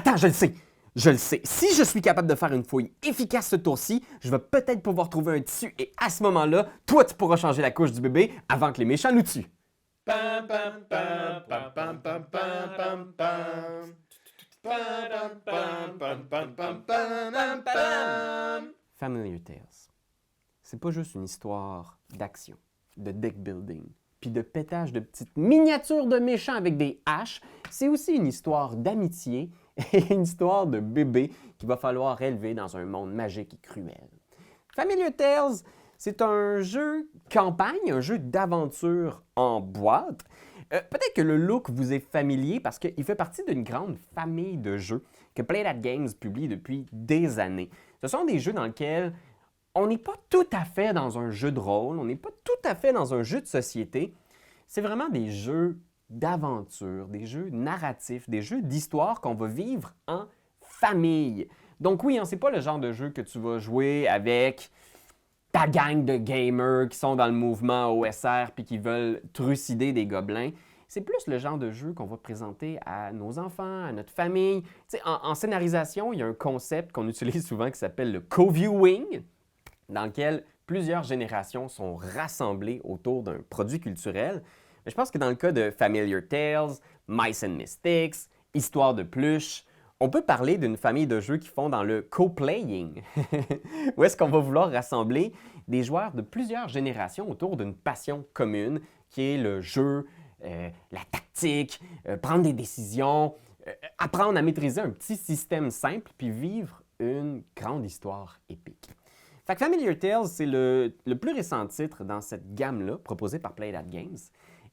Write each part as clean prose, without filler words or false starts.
Attends, je le sais. Je le sais. Si je suis capable de faire une fouille efficace ce tour-ci, je vais peut-être pouvoir trouver un tissu et à ce moment-là, toi, tu pourras changer la couche du bébé avant que les méchants nous tuent. Pam, pam, pam, pam, pam, pam, pam, pam, pam. Pam, pam, pam, pam, pam, pam, pam. Familiar Tales. C'est pas juste une histoire d'action, de deck building, puis de pétage de petites miniatures de méchants avec des haches. C'est aussi une histoire d'amitié et une histoire de bébé qu'il va falloir élever dans un monde magique et cruel. Familiar Tales, c'est un jeu campagne, un jeu d'aventure en boîte. Peut-être que le look vous est familier parce qu'il fait partie d'une grande famille de jeux que Play That Games publie depuis des années. Ce sont des jeux dans lesquels on n'est pas tout à fait dans un jeu de rôle, on n'est pas tout à fait dans un jeu de société. C'est vraiment des jeux d'aventure, des jeux narratifs, des jeux d'histoire qu'on va vivre en famille. Donc oui, c'est pas le genre de jeu que tu vas jouer avec ta gang de gamers qui sont dans le mouvement OSR puis qui veulent trucider des gobelins. C'est plus le genre de jeu qu'on va présenter à nos enfants, à notre famille. En scénarisation, il y a un concept qu'on utilise souvent qui s'appelle le co-viewing, dans lequel plusieurs générations sont rassemblées autour d'un produit culturel. Mais je pense que dans le cas de Familiar Tales, Mice and Mystics, Histoire de Pluche, on peut parler d'une famille de jeux qui font dans le co-playing, où est-ce qu'on va vouloir rassembler des joueurs de plusieurs générations autour d'une passion commune, qui est le jeu, la tactique, prendre des décisions, apprendre à maîtriser un petit système simple, puis vivre une grande histoire épique. Fait que Familiar Tales, c'est le plus récent titre dans cette gamme-là, proposé par Play That Games,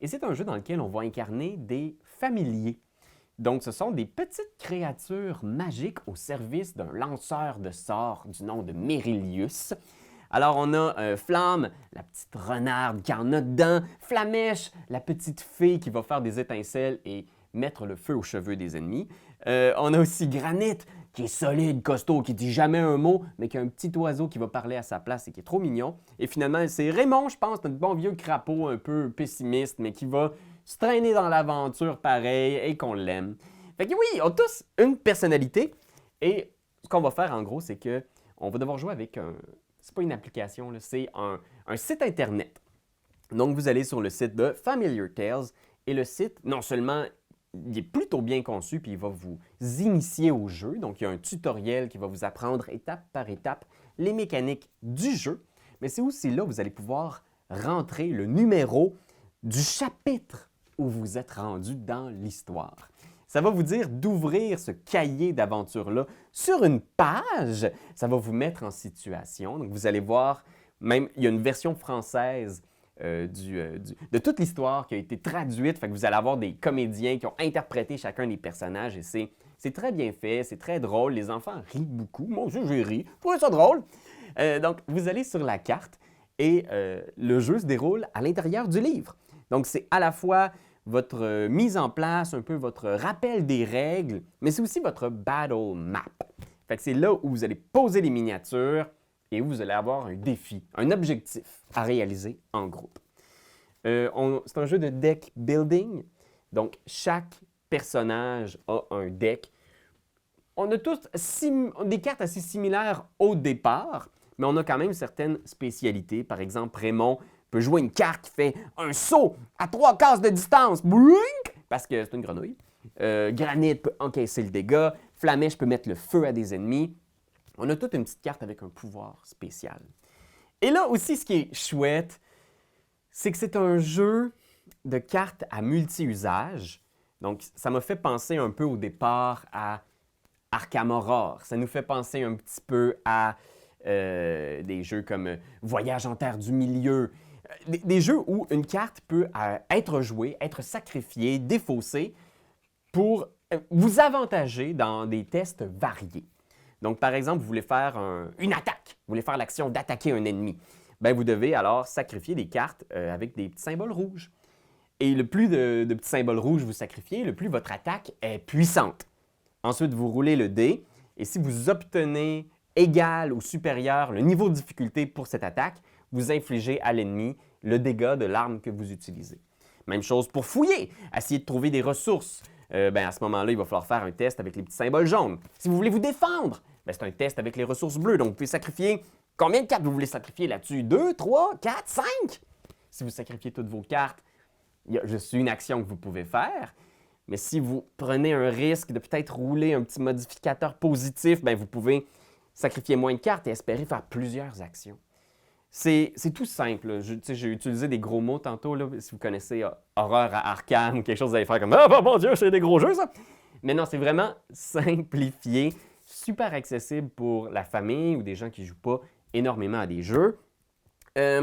et c'est un jeu dans lequel on va incarner des familiers. Donc, ce sont des petites créatures magiques au service d'un lanceur de sorts du nom de Merilius. Alors, on a Flamme, la petite renarde qui en a dedans, Flamèche, la petite fée qui va faire des étincelles et mettre le feu aux cheveux des ennemis. On a aussi Granit, qui est solide, costaud, qui dit jamais un mot, mais qui a un petit oiseau qui va parler à sa place et qui est trop mignon. Et finalement, c'est Raymond, je pense, notre bon vieux crapaud un peu pessimiste, mais qui va se traîner dans l'aventure pareil et qu'on l'aime. Fait que oui, ils ont tous une personnalité et ce qu'on va faire en gros, c'est que on va devoir jouer avec c'est pas une application, là, c'est un site internet. Donc vous allez sur le site de Familiar Tales et le site, non seulement il est plutôt bien conçu puis il va vous initier au jeu, donc il y a un tutoriel qui va vous apprendre étape par étape les mécaniques du jeu, mais c'est aussi là où vous allez pouvoir rentrer le numéro du chapitre où vous êtes rendu dans l'histoire. Ça va vous dire d'ouvrir ce cahier d'aventure-là sur une page. Ça va vous mettre en situation. Donc, vous allez voir, même, il y a une version française de toute l'histoire qui a été traduite. Fait que vous allez avoir des comédiens qui ont interprété chacun des personnages et c'est très bien fait, c'est très drôle. Les enfants rient beaucoup. Moi aussi, j'ai ri. Je trouvais ça drôle. Donc, vous allez sur la carte et le jeu se déroule à l'intérieur du livre. Donc, c'est à la fois votre mise en place, un peu votre rappel des règles, mais c'est aussi votre battle map. Fait que c'est là où vous allez poser les miniatures et où vous allez avoir un défi, un objectif à réaliser en groupe. C'est un jeu de deck building, donc chaque personnage a un deck. On a tous des cartes assez similaires au départ, mais on a quand même certaines spécialités. Par exemple, Raymond peut jouer une carte qui fait un saut à 3 cases de distance, parce que c'est une grenouille. Granit peut encaisser le dégât. Flamèche peut mettre le feu à des ennemis. On a toute une petite carte avec un pouvoir spécial. Et là aussi, ce qui est chouette, c'est que c'est un jeu de cartes à multi-usage. Donc, ça m'a fait penser un peu au départ à Arkham Horror. Ça nous fait penser un petit peu à des jeux comme Voyage en Terre du Milieu. Des jeux où une carte peut être jouée, être sacrifiée, défaussée pour vous avantager dans des tests variés. Donc, par exemple, vous voulez faire une attaque, vous voulez faire l'action d'attaquer un ennemi. Bien, vous devez alors sacrifier des cartes avec des petits symboles rouges. Et le plus de petits symboles rouges vous sacrifiez, le plus votre attaque est puissante. Ensuite, vous roulez le dé et si vous obtenez égal ou supérieur le niveau de difficulté pour cette attaque, vous infligez à l'ennemi le dégât de l'arme que vous utilisez. Même chose pour fouiller, essayer de trouver des ressources, à ce moment-là, il va falloir faire un test avec les petits symboles jaunes. Si vous voulez vous défendre, c'est un test avec les ressources bleues. Donc, vous pouvez sacrifier combien de cartes vous voulez sacrifier là-dessus? 2, 3, 4, 5? Si vous sacrifiez toutes vos cartes, il y a juste une action que vous pouvez faire. Mais si vous prenez un risque de peut-être rouler un petit modificateur positif, vous pouvez sacrifier moins de cartes et espérer faire plusieurs actions. C'est tout simple. J'ai utilisé des gros mots tantôt. Là, si vous connaissez Horreur à Arkham ou quelque chose, vous allez faire comme « Ah, mon Dieu, c'est des gros jeux, ça! » Mais non, c'est vraiment simplifié, super accessible pour la famille ou des gens qui ne jouent pas énormément à des jeux. Et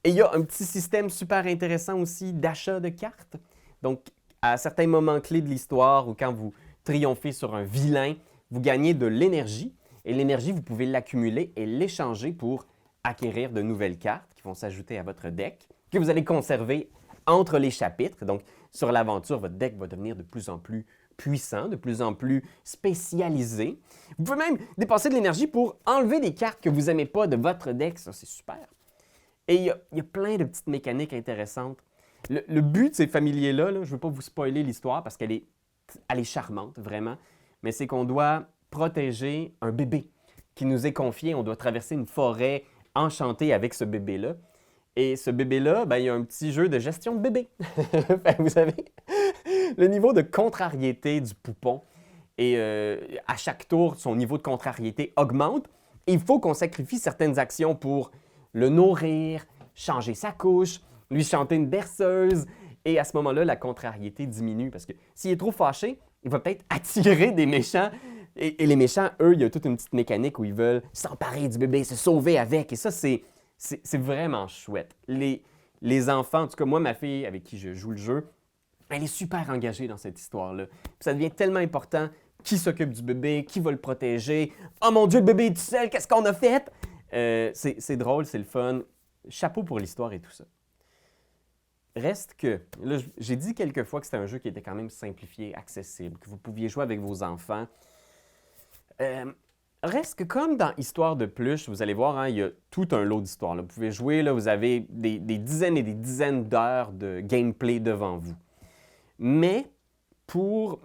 il y a un petit système super intéressant aussi d'achat de cartes. Donc, à certains moments clés de l'histoire ou quand vous triomphez sur un vilain, vous gagnez de l'énergie. Et l'énergie, vous pouvez l'accumuler et l'échanger pour acquérir de nouvelles cartes qui vont s'ajouter à votre deck, que vous allez conserver entre les chapitres. Donc, sur l'aventure, votre deck va devenir de plus en plus puissant, de plus en plus spécialisé. Vous pouvez même dépenser de l'énergie pour enlever des cartes que vous n'aimez pas de votre deck. Ça, c'est super. Et il y a plein de petites mécaniques intéressantes. Le but de ces familiers-là, je ne veux pas vous spoiler l'histoire parce qu'elle est charmante, vraiment, mais c'est qu'on doit protéger un bébé qui nous est confié. On doit traverser une forêt enchantée avec ce bébé-là. Et ce bébé-là, il y a un petit jeu de gestion de bébé. Vous savez, le niveau de contrariété du poupon. Et à chaque tour, son niveau de contrariété augmente. Et il faut qu'on sacrifie certaines actions pour le nourrir, changer sa couche, lui chanter une berceuse. Et à ce moment-là, la contrariété diminue parce que s'il est trop fâché, il va peut-être attirer des méchants. Et les méchants, eux, il y a toute une petite mécanique où ils veulent s'emparer du bébé, se sauver avec. Et ça, c'est vraiment chouette. Les enfants, en tout cas, moi, ma fille avec qui je joue le jeu, elle est super engagée dans cette histoire-là. Puis ça devient tellement important. Qui s'occupe du bébé? Qui va le protéger? Oh mon Dieu, le bébé est tout seul, qu'est-ce qu'on a fait? C'est drôle, c'est le fun. Chapeau pour l'histoire et tout ça. Reste que, là, j'ai dit quelques fois que c'était un jeu qui était quand même simplifié, accessible, que vous pouviez jouer avec vos enfants. Reste que comme dans Histoire de Pluche, vous allez voir, il y a tout un lot d'histoires. Vous pouvez jouer, là, vous avez des dizaines et des dizaines d'heures de gameplay devant vous. Mais pour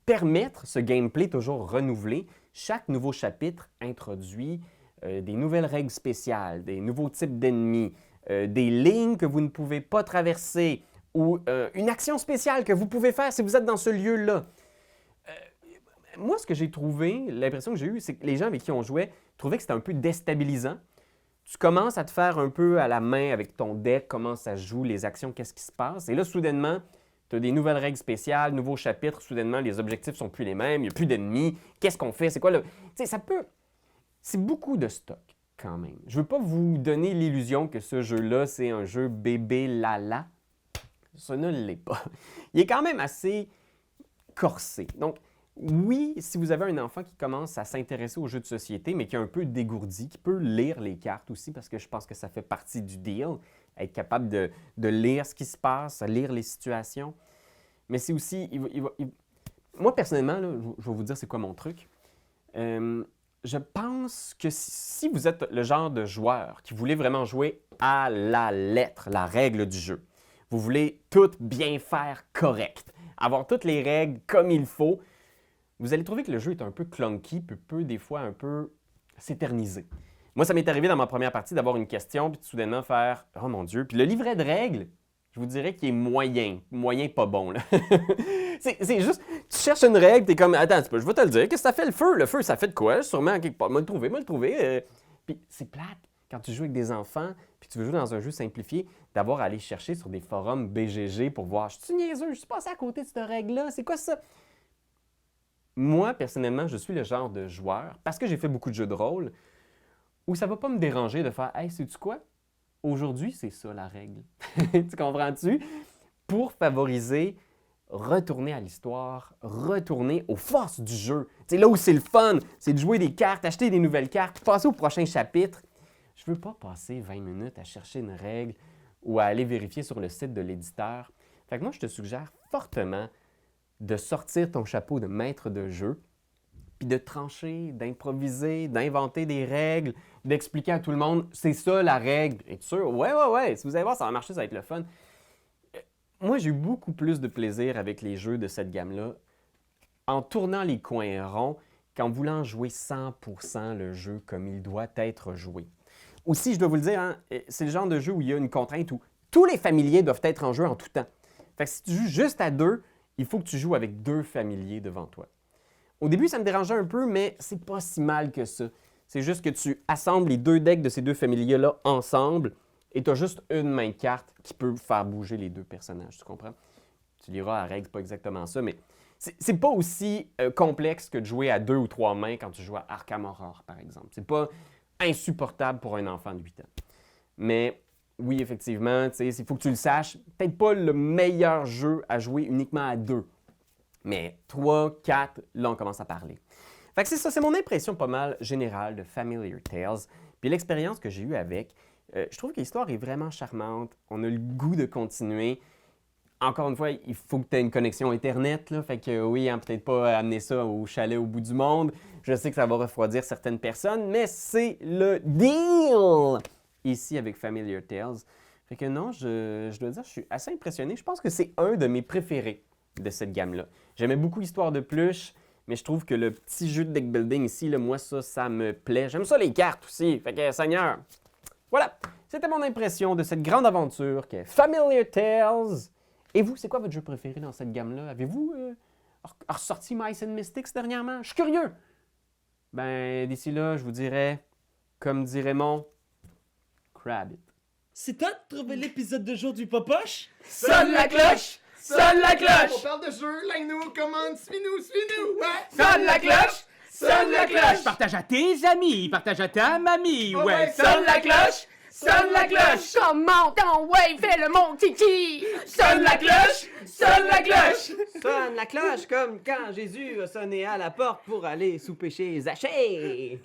permettre ce gameplay toujours renouvelé, chaque nouveau chapitre introduit des nouvelles règles spéciales, des nouveaux types d'ennemis, des lignes que vous ne pouvez pas traverser ou une action spéciale que vous pouvez faire si vous êtes dans ce lieu-là. Moi, ce que j'ai trouvé, l'impression que j'ai eue, c'est que les gens avec qui on jouait trouvaient que c'était un peu déstabilisant. Tu commences à te faire un peu à la main avec ton deck, comment ça joue, les actions, qu'est-ce qui se passe. Et là, soudainement, tu as des nouvelles règles spéciales, nouveaux chapitres. Soudainement, les objectifs sont plus les mêmes, il n'y a plus d'ennemis. Qu'est-ce qu'on fait? C'est quoi le... Tu sais, ça peut... C'est beaucoup de stock, quand même. Je ne veux pas vous donner l'illusion que ce jeu-là, c'est un jeu bébé lala. Ça ne l'est pas. Il est quand même assez corsé. Donc, oui, si vous avez un enfant qui commence à s'intéresser aux jeux de société, mais qui est un peu dégourdi, qui peut lire les cartes aussi, parce que je pense que ça fait partie du deal, être capable de lire ce qui se passe, lire les situations. Mais c'est aussi... Moi, personnellement, là, je vais vous dire c'est quoi mon truc. Je pense que si vous êtes le genre de joueur qui voulait vraiment jouer à la lettre, la règle du jeu, vous voulez tout bien faire correct, avoir toutes les règles comme il faut, vous allez trouver que le jeu est un peu clunky, peut des fois un peu s'éterniser. Moi, ça m'est arrivé dans ma première partie d'avoir une question, puis de soudainement faire « Oh mon Dieu! » Puis le livret de règles, je vous dirais qu'il est moyen pas bon. Là. c'est juste, tu cherches une règle, tu es comme « Attends, je vais te le dire, qu'est-ce que ça fait le feu? Le feu, ça fait de quoi? Sûrement quelque part. Moi le trouver. Puis c'est plate quand tu joues avec des enfants, puis tu veux jouer dans un jeu simplifié, d'avoir à aller chercher sur des forums BGG pour voir « Je suis niaiseux, je suis passé à côté de cette règle-là, c'est quoi ça? » Moi, personnellement, je suis le genre de joueur, parce que j'ai fait beaucoup de jeux de rôle, où ça ne va pas me déranger de faire « Hey, sais-tu quoi? Aujourd'hui, c'est ça la règle. » Tu comprends-tu? Pour favoriser, retourner à l'histoire, retourner aux forces du jeu. C'est là où c'est le fun, c'est de jouer des cartes, acheter des nouvelles cartes, passer au prochain chapitre. Je ne veux pas passer 20 minutes à chercher une règle ou à aller vérifier sur le site de l'éditeur. Fait que moi, je te suggère fortement de sortir ton chapeau de maître de jeu, puis de trancher, d'improviser, d'inventer des règles, d'expliquer à tout le monde, c'est ça la règle. Es-tu sûr? Ouais. Si vous allez voir, ça va marcher, ça va être le fun. Moi, j'ai eu beaucoup plus de plaisir avec les jeux de cette gamme-là en tournant les coins ronds qu'en voulant jouer 100% le jeu comme il doit être joué. Aussi, je dois vous le dire, hein, c'est le genre de jeu où il y a une contrainte où tous les familiers doivent être en jeu en tout temps. Fait que si tu joues juste à 2, il faut que tu joues avec 2 familiers devant toi. Au début, ça me dérangeait un peu, mais c'est pas si mal que ça. C'est juste que tu assembles les 2 decks de ces 2 familiers-là ensemble et tu as juste une main de carte qui peut faire bouger les 2 personnages, tu comprends? Tu liras la règle, c'est pas exactement ça, mais c'est pas aussi complexe que de jouer à 2 ou 3 mains quand tu joues à Arkham Horror, par exemple. C'est pas insupportable pour un enfant de 8 ans. Mais oui, effectivement, il faut que tu le saches, peut-être pas le meilleur jeu à jouer uniquement à 2. Mais 3, 4, là, on commence à parler. Fait que c'est ça, c'est mon impression pas mal générale de Familiar Tales. Puis l'expérience que j'ai eue avec, je trouve que l'histoire est vraiment charmante. On a le goût de continuer. Encore une fois, il faut que tu aies une connexion Internet. Là. Fait que oui, hein, peut-être pas amener ça au chalet au bout du monde. Je sais que ça va refroidir certaines personnes, mais c'est le deal ici avec Familiar Tales. Fait que non, je dois dire, je suis assez impressionné. Je pense que c'est un de mes préférés de cette gamme-là. J'aimais beaucoup l'histoire de Plush, mais je trouve que le petit jeu de deck building ici, là, moi, ça me plaît. J'aime ça les cartes aussi. Fait que, Seigneur, voilà. C'était mon impression de cette grande aventure qu'est Familiar Tales. Et vous, c'est quoi votre jeu préféré dans cette gamme-là? Avez-vous ressorti Mice and Mystics dernièrement? Je suis curieux! Ben, d'ici là, je vous dirais, comme dirait mon Crab it. C'est toi de trouver l'épisode de jour du Popoche? Sonne la cloche! Sonne la cloche! On parle de jeu, like-nous, commande, suis-nous! Ouais! Sonne la cloche! Sonne la cloche! Partage à tes amis, partage à ta mamie, Oh ouais. ouais, Sonne la cloche! Sonne la cloche! Comment ton ouais, fais le mon kiki! Sonne la cloche! Sonne la cloche! Sonne la cloche comme quand Jésus a sonné à la porte pour aller souper chez Zachée.